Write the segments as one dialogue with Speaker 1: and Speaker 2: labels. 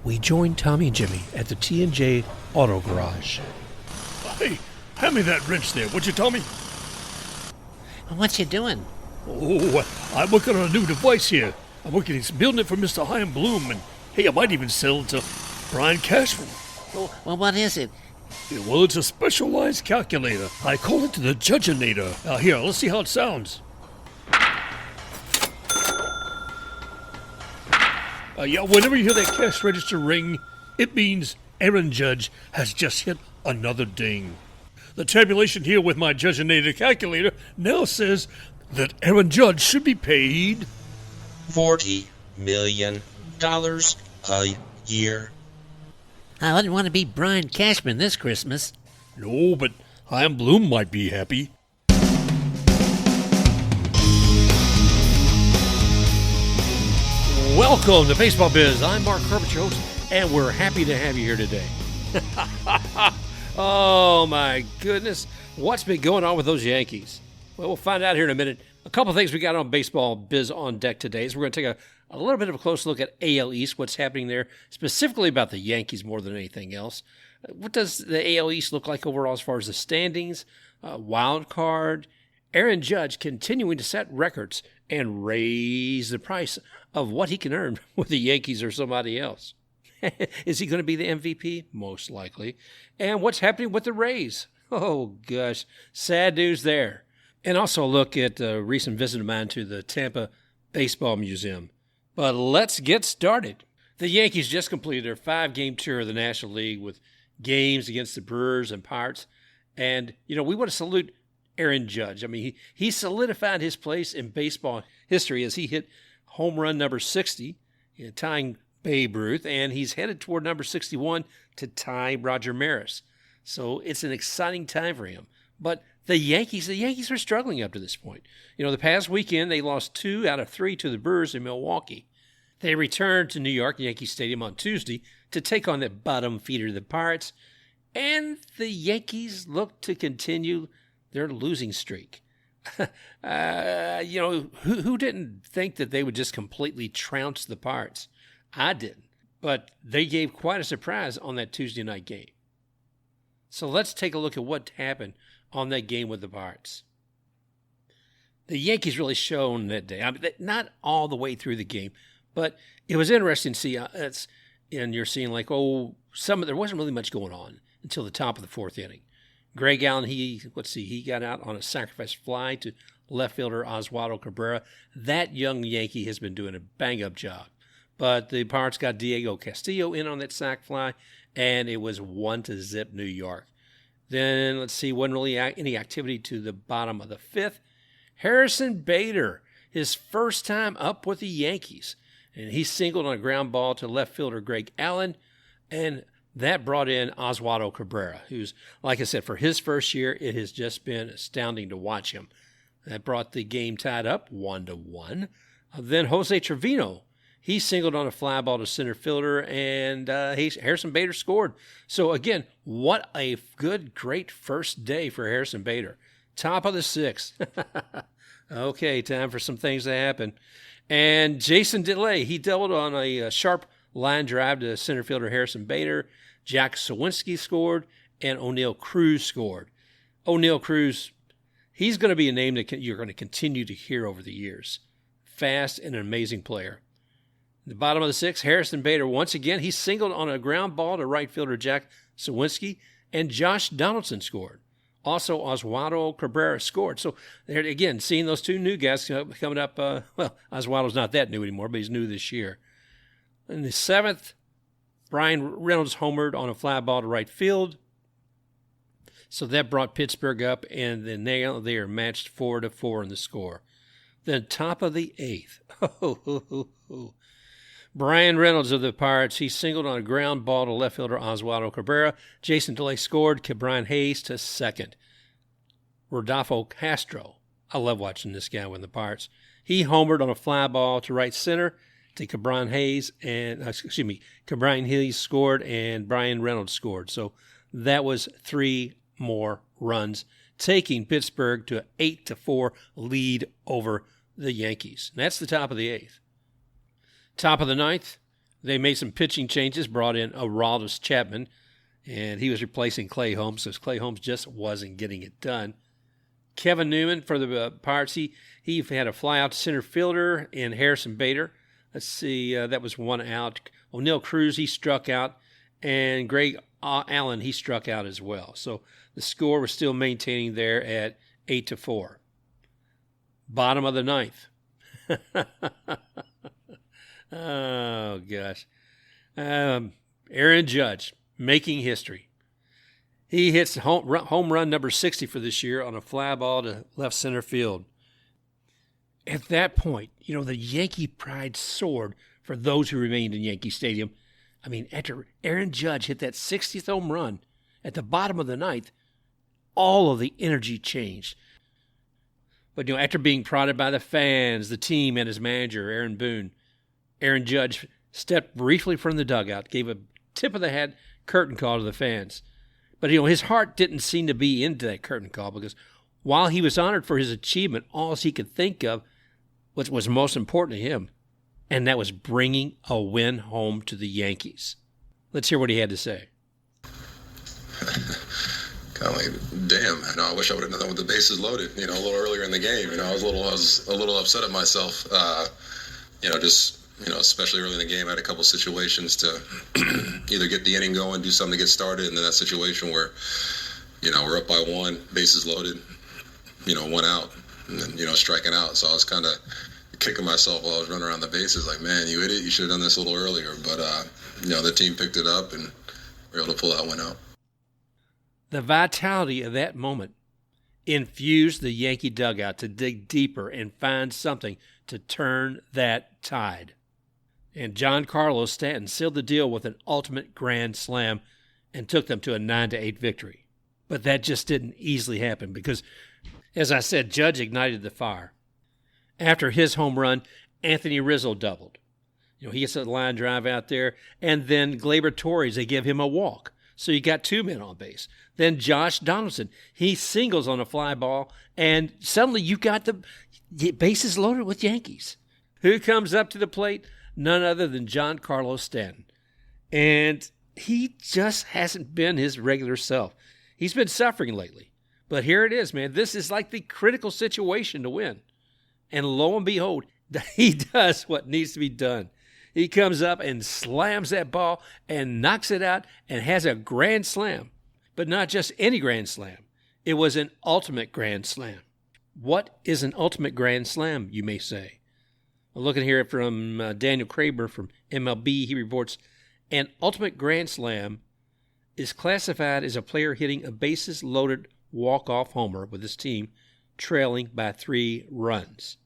Speaker 1: we joined Tommy and Jimmy at the T&J Auto Garage.
Speaker 2: Hey, hand me that wrench there, would you, Tommy?
Speaker 3: What you doing?
Speaker 2: Oh, I'm working on a new device here. I'm building it for Mr. Chaim Bloom, and hey, I might even sell it to Brian Cashman.
Speaker 3: Well, what is it?
Speaker 2: Well, it's a specialized calculator. I call it the Judgeinator. Here, let's see how it sounds. Whenever you hear that cash register ring, it means Aaron Judge has just hit another ding. The tabulation here with my Judgeinator calculator now says that Aaron Judge should be paid
Speaker 4: $40 million a year.
Speaker 3: I wouldn't want to be Brian Cashman this Christmas.
Speaker 2: No, but Chaim Bloom might be happy.
Speaker 1: Welcome to Baseball Biz. I'm Mark Herbert, your host, and we're happy to have you here today. Oh, my goodness. What's been going on with those Yankees? Well, we'll find out here in a minute. A couple of things we got on Baseball Biz on deck today is we're going to take a little bit of a close look at AL East, what's happening there, specifically about the Yankees more than anything else. What does the AL East look like overall as far as the standings, wild card, Aaron Judge continuing to set records and raise the price of what he can earn with the Yankees or somebody else. Is he going to be the MVP? Most likely. And what's happening with the Rays? Oh, gosh. Sad news there. And also look at a recent visit of mine to the Tampa Baseball Museum. But let's get started. The Yankees just completed their 5-game tour of the National League with games against the Brewers and Pirates. And, we want to salute Aaron Judge. I mean, he solidified his place in baseball history as he hit home run number 60, tying Babe Ruth, and he's headed toward number 61 to tie Roger Maris. So it's an exciting time for him. But the Yankees are struggling up to this point. The past weekend, they lost 2 out of 3 to the Brewers in Milwaukee. They returned to New York Yankee Stadium on Tuesday to take on the bottom feeder, the Pirates, and the Yankees look to continue their losing streak. Who didn't think that they would just completely trounce the Pirates? I didn't. But they gave quite a surprise on that Tuesday night game. So let's take a look at what happened on that game with the Pirates. The Yankees really shone that day. I mean, not all the way through the game, but it was interesting to see. And you're seeing there wasn't really much going on until the top of the 4th inning. Greg Allen, he got out on a sacrifice fly to left fielder Oswaldo Cabrera. That young Yankee has been doing a bang-up job. But the Pirates got Diego Castillo in on that sac fly, and it was 1-0 New York. Then, wasn't really any activity to the bottom of the 5th. Harrison Bader, his first time up with the Yankees, and he singled on a ground ball to left fielder Greg Allen, and that brought in Oswaldo Cabrera, who's, like I said, for his first year, it has just been astounding to watch him. That brought the game tied up 1-1. Then Jose Trevino, he singled on a fly ball to center fielder, and Harrison Bader scored. So, again, what a great first day for Harrison Bader. Top of the 6th. Okay, time for some things to happen. And Jason DeLay, he doubled on a sharp line drive to center fielder Harrison Bader. Jack Sawinski scored, and O'Neill Cruz scored. O'Neill Cruz, he's going to be a name that you're going to continue to hear over the years. Fast and an amazing player. In the bottom of the 6th, Harrison Bader, once again, he singled on a ground ball to right fielder Jack Sawinski, and Josh Donaldson scored. Also, Oswaldo Cabrera scored. So, there again, seeing those 2 new guys coming up. Oswaldo's not that new anymore, but he's new this year. In the 7th, Brian Reynolds homered on a fly ball to right field. So that brought Pittsburgh up, and then they are matched 4-4 in the score. Then top of the 8th, Brian Reynolds of the Pirates, he singled on a ground ball to left fielder Oswaldo Cabrera. Jason DeLay scored. Brian Hayes to second. Rodolfo Castro, I love watching this guy with the Pirates. He homered on a fly ball to right center to Cabrian Hayes, Cabrian Hayes scored, and Brian Reynolds scored. So that was 3 more runs, taking Pittsburgh to an 8-4 lead over the Yankees. And that's the top of the 8th. Top of the 9th, They made some pitching changes, brought in Aroldis Chapman, and he was replacing Clay Holmes, because Clay Holmes just wasn't getting it done. Kevin Newman for the Pirates, he had a fly out to center fielder in Harrison Bader. Let's see, that was one out. O'Neill Cruz, he struck out, and Greg Allen, he struck out as well. So the score was still maintaining there at 8-4. Bottom of the ninth. Oh, gosh. Aaron Judge making history. He hits home run number 60 for this year on a fly ball to left center field. At that point, the Yankee pride soared for those who remained in Yankee Stadium. I mean, after Aaron Judge hit that 60th home run at the bottom of the ninth, all of the energy changed. But, after being prodded by the fans, the team, and his manager, Aaron Boone, Aaron Judge stepped briefly from the dugout, gave a tip-of-the-hat curtain call to the fans. But, his heart didn't seem to be into that curtain call, because while he was honored for his achievement, all he could think of was most important to him, and that was bringing a win home to the Yankees. Let's hear what he had to say.
Speaker 5: Kind of like, damn, I wish I would have done that with the bases loaded, a little earlier in the game. I was a little upset at myself, especially early in the game. I had a couple situations to either get the inning going, do something to get started, and then that situation where, we're up by one, bases loaded, one out, and then, striking out. So I was kind of kicking myself while I was running around the bases, like, man, you idiot, you should have done this a little earlier. But, the team picked it up, and we were able to pull that one out.
Speaker 1: The vitality of that moment infused the Yankee dugout to dig deeper and find something to turn that tide. And Giancarlo Stanton sealed the deal with an ultimate grand slam and took them to a 9-8 victory. But that just didn't easily happen because, as I said, Judge ignited the fire. After his home run, Anthony Rizzo doubled. He gets a line drive out there, and then Gleyber Torres, they give him a walk. So you got two men on base. Then Josh Donaldson, he singles on a fly ball, and suddenly you got the bases loaded with Yankees. Who comes up to the plate? None other than Giancarlo Stanton. And he just hasn't been his regular self. He's been suffering lately. But here it is, man. This is like the critical situation to win. And lo and behold, he does what needs to be done. He comes up and slams that ball and knocks it out and has a grand slam. But not just any grand slam. It was an ultimate grand slam. What is an ultimate grand slam, you may say? Well, looking here from Daniel Kramer from MLB, he reports, an ultimate grand slam is classified as a player hitting a bases-loaded walk-off homer with his team trailing by 3 runs.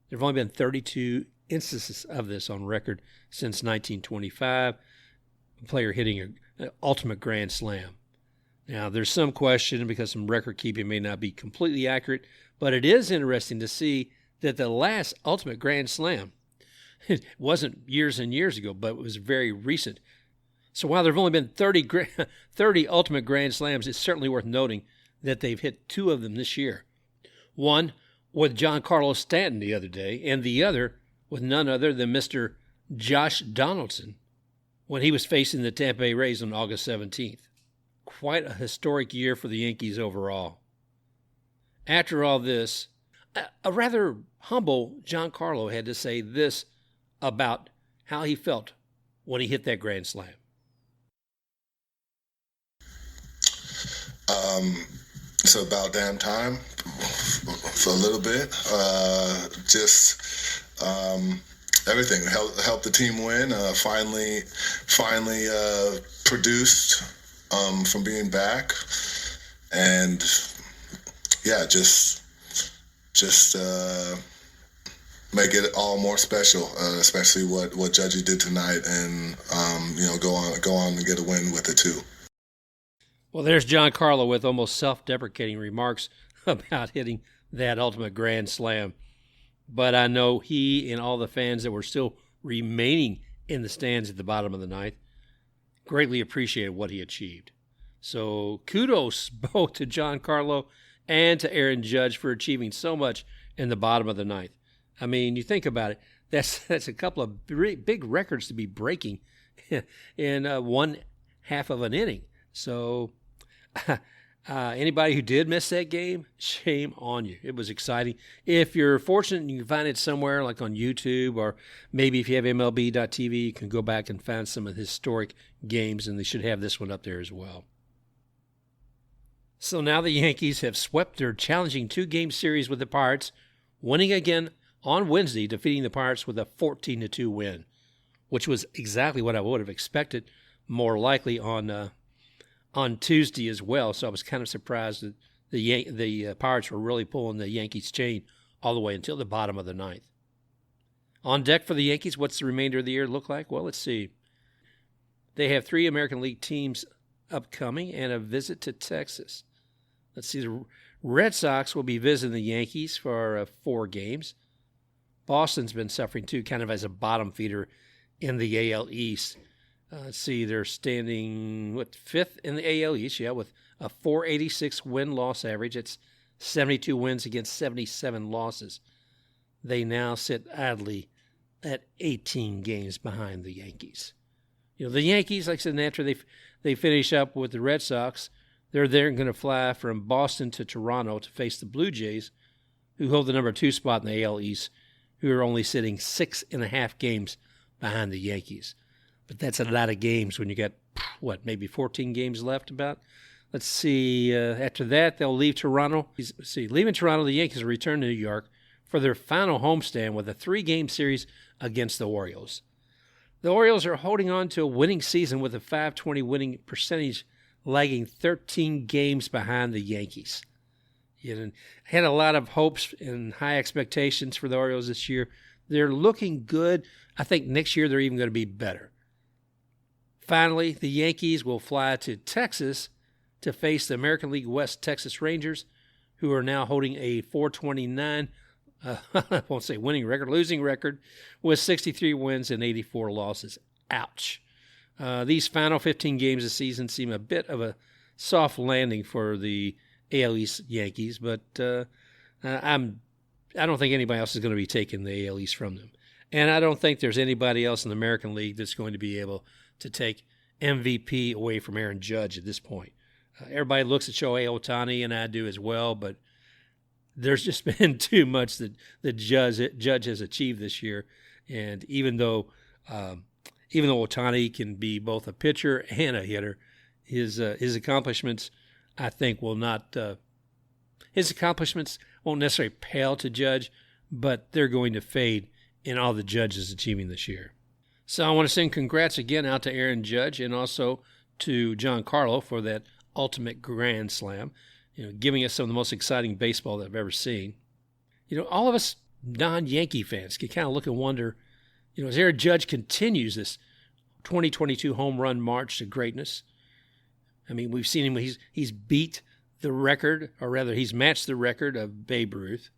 Speaker 1: There have only been 32 instances of this on record since 1925, a player hitting an ultimate grand slam. Now, there's some question because some record keeping may not be completely accurate, but it is interesting to see that the last ultimate grand slam, it wasn't years and years ago, but it was very recent. So while there have only been 30 ultimate grand slams, it's certainly worth noting that they've hit 2 of them this year. One with Giancarlo Stanton the other day, and the other with none other than Mr. Josh Donaldson when he was facing the Tampa Bay Rays on August 17th. Quite a historic year for the Yankees overall. After all this, a rather humble Giancarlo had to say this about how he felt when he hit that grand slam.
Speaker 5: It's about damn time for a little bit. Everything helped the team win. Finally produced from being back, and just make it all more special, especially what Judgy did tonight, and go on and get a win with it too.
Speaker 1: Well, there's Giancarlo with almost self-deprecating remarks about hitting that ultimate grand slam. But I know he and all the fans that were still remaining in the stands at the bottom of the ninth greatly appreciated what he achieved. So kudos both to Giancarlo and to Aaron Judge for achieving so much in the bottom of the ninth. I mean, you think about it. That's a couple of big records to be breaking in one half of an inning. So anybody who did miss that game, shame on you. It was exciting. If you're fortunate and you can find it somewhere like on YouTube, or maybe if you have MLB.tv, you can go back and find some of the historic games, and they should have this one up there as well. So now the Yankees have swept their challenging 2-game series with the Pirates, winning again on Wednesday, defeating the Pirates with a 14-2 win, which was exactly what I would have expected, more likely on Tuesday as well. So I was kind of surprised that the Pirates were really pulling the Yankees' chain all the way until the bottom of the ninth. On deck for the Yankees, what's the remainder of the year look like? Well, let's see. They have 3 American League teams upcoming and a visit to Texas. Let's see, the Red Sox will be visiting the Yankees for 4 games. Boston's been suffering too, kind of as a bottom feeder in the AL East. Let's see, they're standing, 5th in the AL East, with a .486 win-loss average. It's 72 wins against 77 losses. They now sit idly at 18 games behind the Yankees. The Yankees, like I said, after they finish up with the Red Sox, they're going to fly from Boston to Toronto to face the Blue Jays, who hold the number 2 spot in the AL East, who are only sitting 6.5 games behind the Yankees. But that's a lot of games when you got, maybe 14 games left about? Let's see. After that, they'll leave Toronto. Leaving Toronto, the Yankees will return to New York for their final homestand with a 3-game series against the Orioles. The Orioles are holding on to a winning season with a .520 winning percentage, lagging 13 games behind the Yankees. Had a lot of hopes and high expectations for the Orioles this year. They're looking good. I think next year they're even going to be better. Finally, the Yankees will fly to Texas to face the American League West Texas Rangers, who are now holding a .429, I won't say winning record, losing record, with 63 wins and 84 losses. Ouch. These final 15 games of the season seem a bit of a soft landing for the AL East Yankees, but I don't think anybody else is going to be taking the AL East from them. And I don't think there's anybody else in the American League that's going to be able to take MVP away from Aaron Judge at this point. Everybody looks at Shohei Ohtani, and I do as well, but there's just been too much that Judge has achieved this year. And even though Ohtani can be both a pitcher and a hitter, his accomplishments, I think, his accomplishments won't necessarily pale to Judge, but they're going to fade in all the Judge is achieving this year. So I want to send congrats again out to Aaron Judge and also to Giancarlo for that ultimate grand slam, giving us some of the most exciting baseball that I've ever seen. All of us non-Yankee fans can kind of look and wonder, as Aaron Judge continues this 2022 home run march to greatness. I mean, we've seen him, he's beat the record, or rather he's matched the record of Babe Ruth.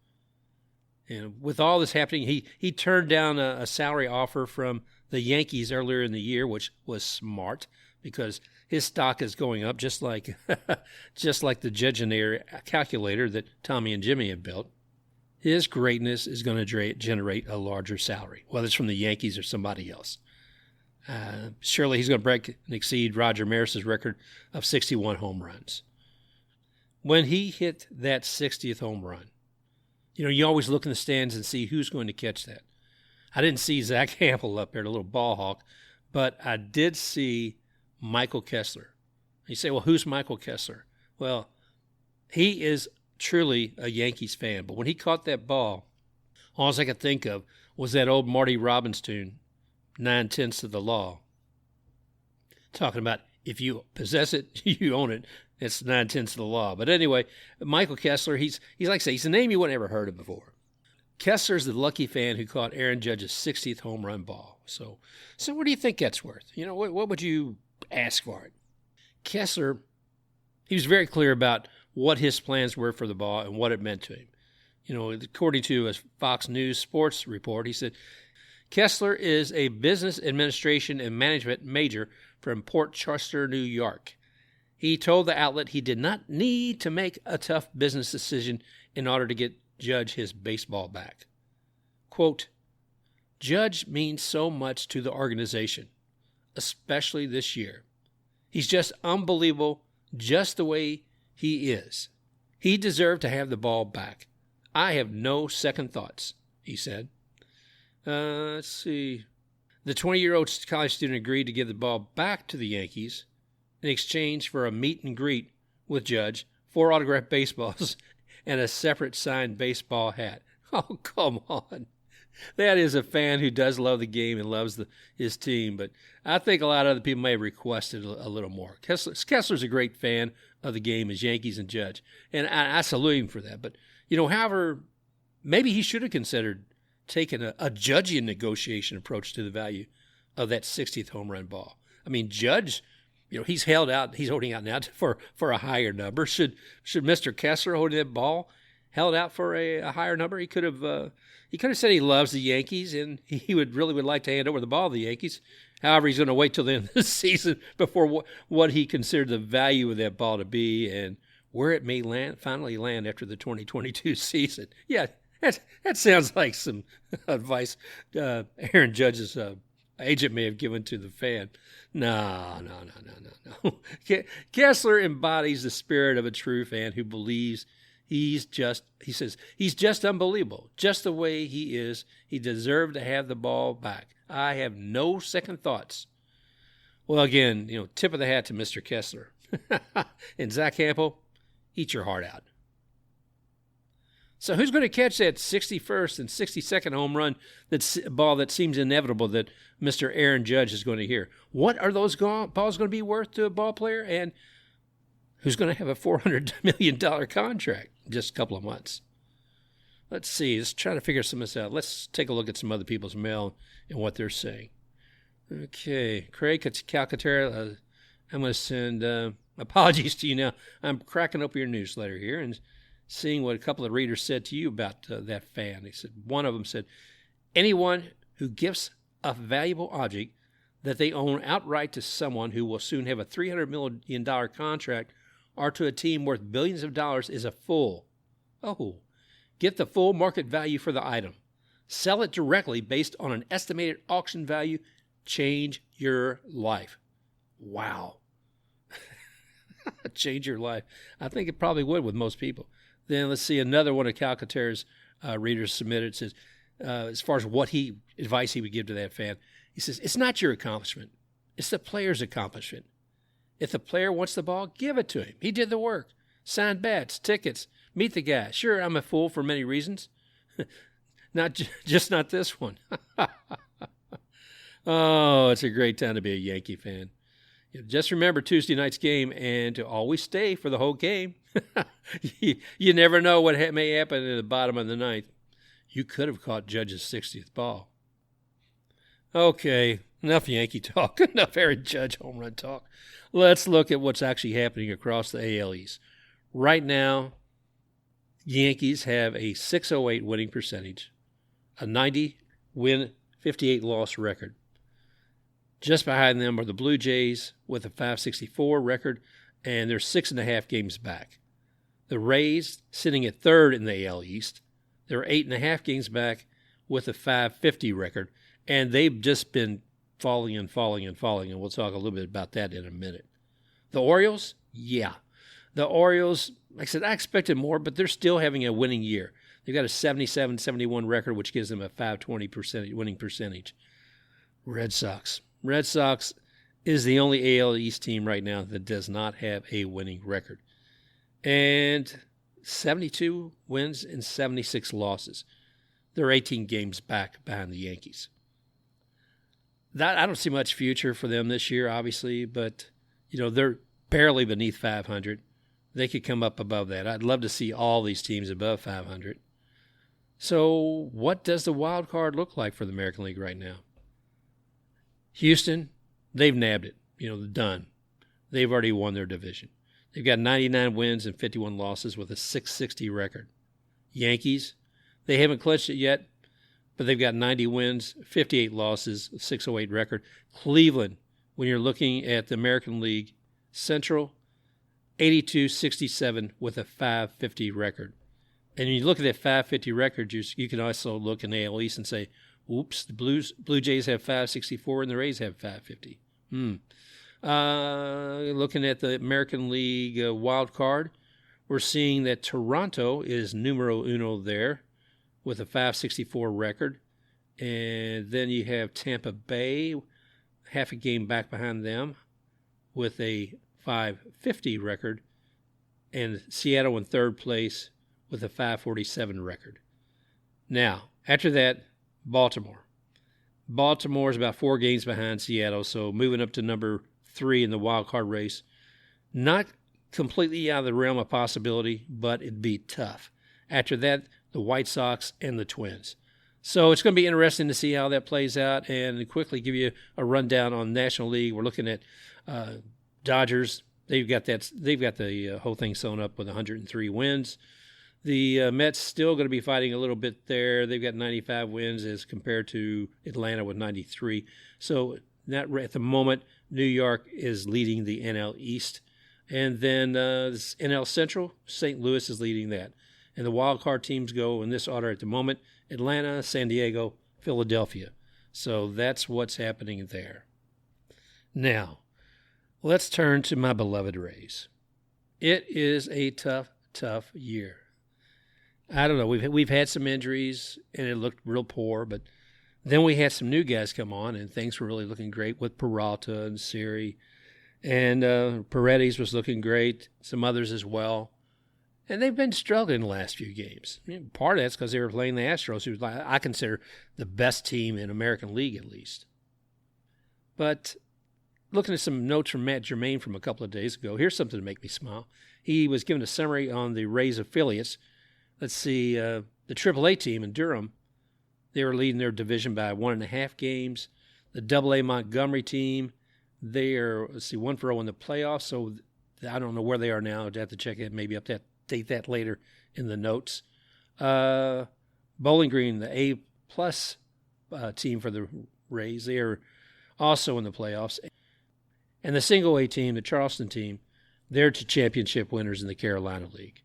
Speaker 1: And with all this happening, he turned down a salary offer from the Yankees earlier in the year, which was smart because his stock is going up just like the Judge calculator that Tommy and Jimmy have built. His greatness is going to generate a larger salary, whether it's from the Yankees or somebody else. Surely he's going to break and exceed Roger Maris's record of 61 home runs. When he hit that 60th home run, you always look in the stands and see who's going to catch that. I didn't see Zach Hamel up there, the little ball hawk, but I did see Michael Kessler. You say, well, who's Michael Kessler? Well, he is truly a Yankees fan, but when he caught that ball, all I could think of was that old Marty Robbins tune, 9/10 of the law. Talking about if you possess it, you own it. It's 9/10 of the law. But anyway, Michael Kessler, he's like I say, he's a name you wouldn't ever heard of before. Kessler's the lucky fan who caught Aaron Judge's 60th home run ball. So what do you think that's worth? What would you ask for it? Kessler, he was very clear about what his plans were for the ball and what it meant to him. According to a Fox News sports report, he said, Kessler is a business administration and management major from Port Chester, New York. He told the outlet he did not need to make a tough business decision in order to get Judge his baseball back. Quote, Judge means so much to the organization, especially this year. He's just unbelievable just the way he is. He deserved to have the ball back. I have no second thoughts, he said. Let's see. The 20-year-old college student agreed to give the ball back to the Yankees in exchange for a meet and greet with Judge, 4 autographed baseballs, and a separate signed baseball hat. Oh, come on. That is a fan who does love the game and loves his team, but I think a lot of other people may have requested a little more. Kessler's a great fan of the game as Yankees and Judge, and I salute him for that. But, however, maybe he should have considered taking a judging negotiation approach to the value of that 60th home run ball. I mean, Judge, he's holding out now for a higher number. Should Mr. Kessler holding that ball held out for a higher number? He could have said he loves the Yankees and he would like to hand over the ball to the Yankees. However, he's going to wait till the end of the season before what he considered the value of that ball to be and where it may finally land after the 2022 season. Yeah, that sounds like some advice Aaron Judge's agent may have given to the fan. No. Kessler embodies the spirit of a true fan who believes he's just unbelievable. Just the way he is, he deserved to have the ball back. I have no second thoughts. Well, again, tip of the hat to Mr. Kessler. And Zach Campbell, eat your heart out. So who's going to catch that 61st and 62nd home run, ball that seems inevitable that Mr. Aaron Judge is going to hear? What are those balls going to be worth to a ball player? And who's going to have a $400 million contract in just a couple of months? Let's see. Let's try to figure some of this out. Let's take a look at some other people's mail and what they're saying. Okay. Craig Calcaterra, I'm going to send apologies to you now. I'm cracking up your newsletter here and seeing what a couple of readers said to you about that fan. One of them said, anyone who gives a valuable object that they own outright to someone who will soon have a $300 million contract or to a team worth billions of dollars is a fool. Oh, get the full market value for the item. Sell it directly based on an estimated auction value. Change your life. Wow. Change your life. I think it probably would with most people. Then let's see, another one of Calcaterra's readers submitted says, as far as what advice he would give to that fan, he says, it's not your accomplishment. It's the player's accomplishment. If the player wants the ball, give it to him. He did the work. Signed bats, tickets, meet the guy. Sure, I'm a fool for many reasons. Not this one. Oh, it's a great time to be a Yankee fan. Just remember Tuesday night's game and to always stay for the whole game. You never know what may happen at the bottom of the ninth. You could have caught Judge's 60th ball. Okay, enough Yankee talk, enough Aaron Judge home run talk. Let's look at what's actually happening across the AL East. Right now, Yankees have a .608 winning percentage, a 90-win, 58-loss record. Just behind them are the Blue Jays with a .564 record, and they're 6.5 games back. The Rays, sitting at third in the AL East, they're 8.5 games back with a .550 record, and they've just been falling, and we'll talk a little bit about that in a minute. The Orioles, yeah. The Orioles, like I said, I expected more, but they're still having a winning year. They've got a 77-71 record, which gives them a .520 winning percentage. Red Sox is the only AL East team right now that does not have a winning record. And 72 wins and 76 losses. They're 18 games back behind the Yankees. I don't see much future for them this year, obviously, but they're barely beneath 500. They could come up above that. I'd love to see all these teams above 500. So what does the wild card look like for the American League right now? Houston, they've nabbed it. They're done. They've already won their division. They've got 99 wins and 51 losses with a .660 record. Yankees, they haven't clinched it yet, but they've got 90 wins, 58 losses, a .608 record. Cleveland, when you're looking at the American League Central, 82-67 with a .550 record. And when you look at that .550 record, you can also look in the AL East and say, Oops, the Blue Jays have 564 and the Rays have 550. Looking at the American League wild card, we're seeing that Toronto is numero uno there with a 564 record. And then you have Tampa Bay, half a game back behind them, with a 550 record. And Seattle in third place with a 547 record. Now, after that, Baltimore. Baltimore is about 4 games behind Seattle, so moving up to number 3 in the wild card race. Not completely out of the realm of possibility, but it'd be tough. After that, the White Sox and the Twins. So it's going to be interesting to see how that plays out, and quickly give you a rundown on National League. We're looking at Dodgers. They've got the whole thing sewn up with 103 wins. The Mets still going to be fighting a little bit there. They've got 95 wins as compared to Atlanta with 93. So not at the moment, New York is leading the NL East. And then NL Central, St. Louis is leading that. And the wild card teams go in this order at the moment: Atlanta, San Diego, Philadelphia. So that's what's happening there. Now, let's turn to my beloved Rays. It is a tough year. I don't know. We've had some injuries, and it looked real poor, but then we had some new guys come on, and things were really looking great with Peralta and Siri, and Paredes was looking great, some others as well. And they've been struggling the last few games. Part of that's because they were playing the Astros, who I consider the best team in American League at least. But looking at some notes from Matt Germain from a couple of days ago, here's something to make me smile. He was given a summary on the Rays affiliates. Let's see, the AAA team in Durham, they were leading their division by 1.5 games. The AA Montgomery team, they are, 1-0 in the playoffs, so I don't know where they are now. I'd have to check it, maybe update that later in the notes. Bowling Green, the A-plus team for the Rays, they are also in the playoffs. And the single A team, the Charleston team, they're championship winners in the Carolina League.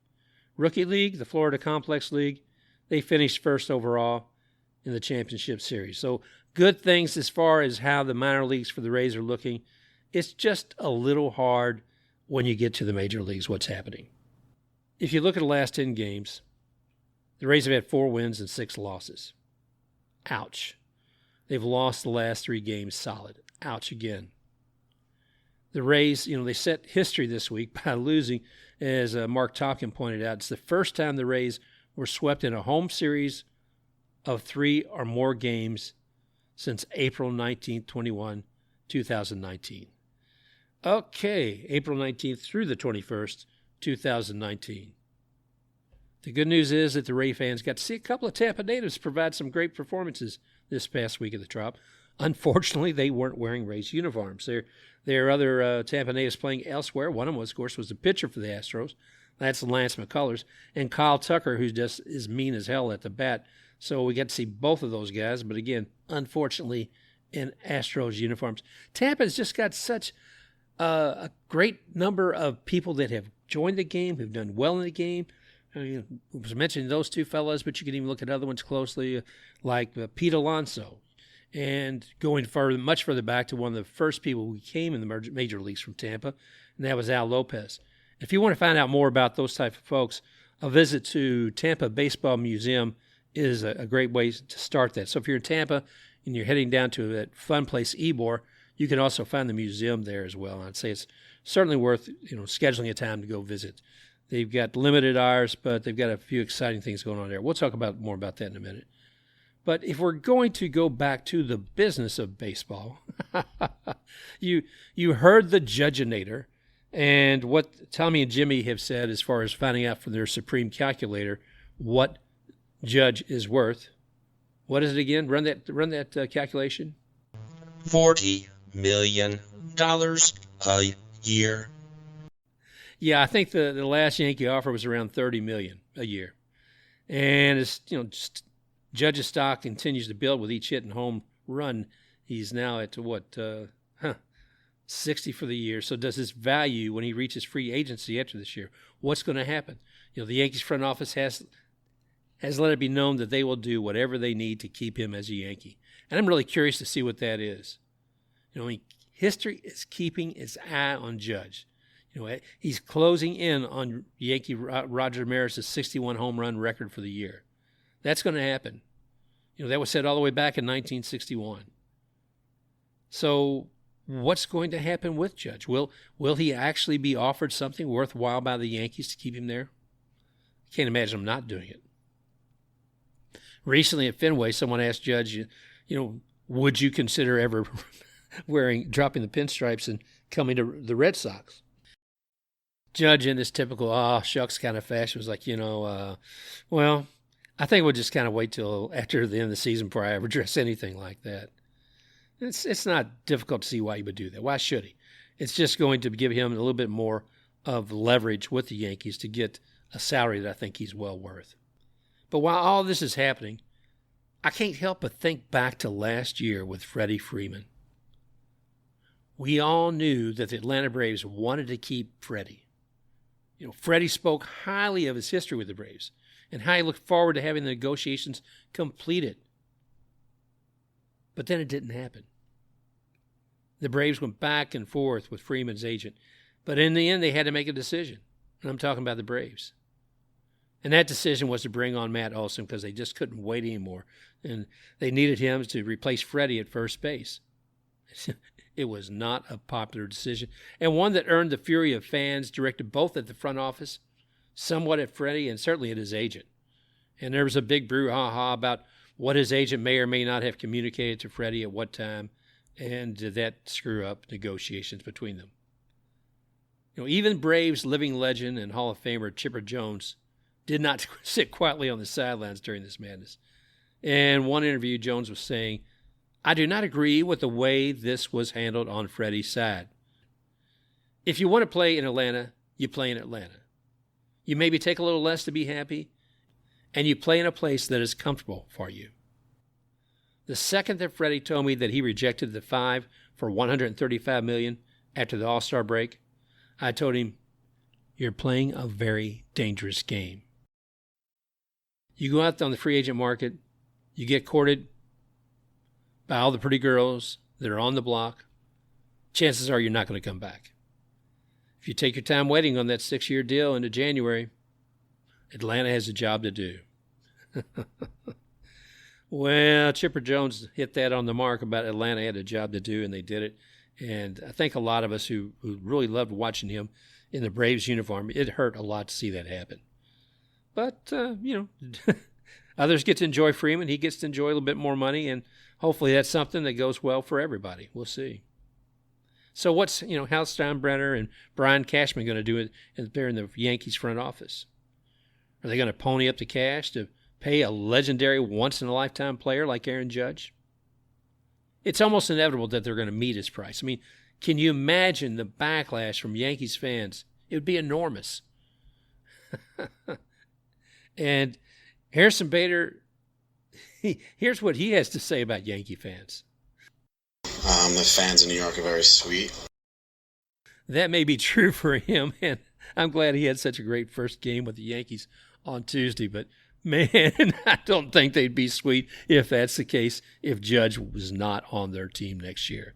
Speaker 1: Rookie League, the Florida Complex League, they finished first overall in the championship series. So good things as far as how the minor leagues for the Rays are looking. It's just a little hard when you get to the major leagues what's happening. If you look at the last 10 games, the Rays have had 4 wins and 6 losses. Ouch. They've lost the last 3 games solid. Ouch again. The Rays, they set history this week by losing, as Mark Topkin pointed out. It's the first time the Rays were swept in a home series of 3 or more games since April 19th, 2019. Okay, April 19th through the 21st, 2019. The good news is that the Ray fans got to see a couple of Tampa natives provide some great performances this past week at the Trop. Unfortunately, they weren't wearing Rays uniforms. There are other Tampa natives playing elsewhere. One of them, of course, was the pitcher for the Astros. That's Lance McCullers. And Kyle Tucker, who just is mean as hell at the bat. So we got to see both of those guys. But again, unfortunately, in Astros uniforms. Tampa's just got such a great number of people that have joined the game, who've done well in the game. I was mentioning those 2 fellas, but you can even look at other ones closely, like Pete Alonso. And going much further back to one of the first people who came in the major leagues from Tampa, and that was Al Lopez. If you want to find out more about those type of folks, a visit to Tampa Baseball Museum is a great way to start that. So if you're in Tampa and you're heading down to that fun place, Ybor, you can also find the museum there as well. I'd say it's certainly worth scheduling a time to go visit. They've got limited hours, but they've got a few exciting things going on there. We'll talk more about that in a minute. But if we're going to go back to the business of baseball, you heard the Judgeinator and what Tommy and Jimmy have said as far as finding out from their supreme calculator what Judge is worth. What is it again? Run that calculation.
Speaker 4: $40 million a year.
Speaker 1: Yeah, I think the last Yankee offer was around $30 million a year, and it's just. Judge's stock continues to build with each hit and home run. He's now at 60 for the year. So does his value when he reaches free agency after this year? What's going to happen? The Yankees front office has has let it be known that they will do whatever they need to keep him as a Yankee. And I'm really curious to see what that is. History is keeping its eye on Judge. He's closing in on Yankee Roger Ramirez's 61 home run record for the year. That's going to happen. That was said all the way back in 1961. So what's going to happen with Judge? Will he actually be offered something worthwhile by the Yankees to keep him there? I can't imagine him not doing it. Recently at Fenway, someone asked Judge, would you consider ever dropping the pinstripes and coming to the Red Sox? Judge, in this typical shucks kind of fashion, was like, well, I think we'll just kind of wait till after the end of the season before I ever address anything like that. It's not difficult to see why he would do that. Why should he? It's just going to give him a little bit more of leverage with the Yankees to get a salary that I think he's well worth. But while all this is happening, I can't help but think back to last year with Freddie Freeman. We all knew that the Atlanta Braves wanted to keep Freddie. Freddie spoke highly of his history with the Braves and how he looked forward to having the negotiations completed. But then it didn't happen. The Braves went back and forth with Freeman's agent, but in the end they had to make a decision, and I'm talking about the Braves. And that decision was to bring on Matt Olson because they just couldn't wait anymore, and they needed him to replace Freddie at first base. It was not a popular decision, and one that earned the fury of fans directed both at the front office, somewhat at Freddie, and certainly at his agent. And there was a big brouhaha about what his agent may or may not have communicated to Freddie at what time, and did that screw up negotiations between them. Even Braves living legend and Hall of Famer Chipper Jones did not sit quietly on the sidelines during this madness. In one interview, Jones was saying, "I do not agree with the way this was handled on Freddie's side. If you want to play in Atlanta, you play in Atlanta. You maybe take a little less to be happy, and you play in a place that is comfortable for you." The second that Freddie told me that he rejected the 5 for $135 million after the All-Star break, I told him, "You're playing a very dangerous game. You go out on the free agent market, you get courted by all the pretty girls that are on the block, chances are you're not going to come back. If you take your time waiting on that 6-year deal into January, Atlanta has a job to do." Well, Chipper Jones hit that on the mark about Atlanta had a job to do, and they did it. And I think a lot of us who really loved watching him in the Braves uniform, it hurt a lot to see that happen. But, others get to enjoy Freeman. He gets to enjoy a little bit more money, and hopefully that's something that goes well for everybody. We'll see. So what's, Hal Steinbrenner and Brian Cashman going to do there in the Yankees front office? Are they going to pony up the cash to pay a legendary once-in-a-lifetime player like Aaron Judge? It's almost inevitable that they're going to meet his price. I mean, can you imagine the backlash from Yankees fans? It would be enormous. And Harrison Bader, here's what he has to say about Yankee fans.
Speaker 6: The fans in New York are very sweet.
Speaker 1: That may be true for him, and I'm glad he had such a great first game with the Yankees on Tuesday, but man, I don't think they'd be sweet if that's the case, if Judge was not on their team next year.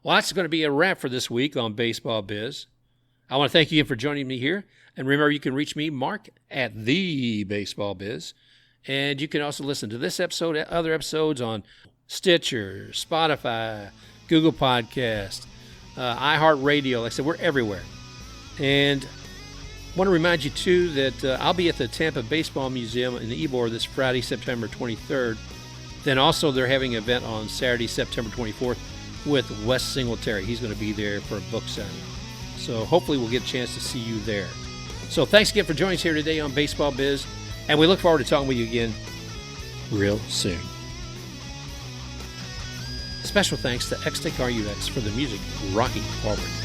Speaker 1: Well, that's going to be a wrap for this week on Baseball Biz. I want to thank you again for joining me here. And remember, you can reach me, Mark, at The Baseball Biz. And you can also listen to this episode and other episodes on Stitcher, Spotify, Google Podcast, iHeartRadio. Like I said, we're everywhere. And I want to remind you, too, that I'll be at the Tampa Baseball Museum in Ybor this Friday, September 23rd. Then also they're having an event on Saturday, September 24th with Wes Singletary. He's going to be there for a book signing. So hopefully we'll get a chance to see you there. So thanks again for joining us here today on Baseball Biz, and we look forward to talking with you again real soon. Special thanks to XTech RUX for the music Rocking Forward.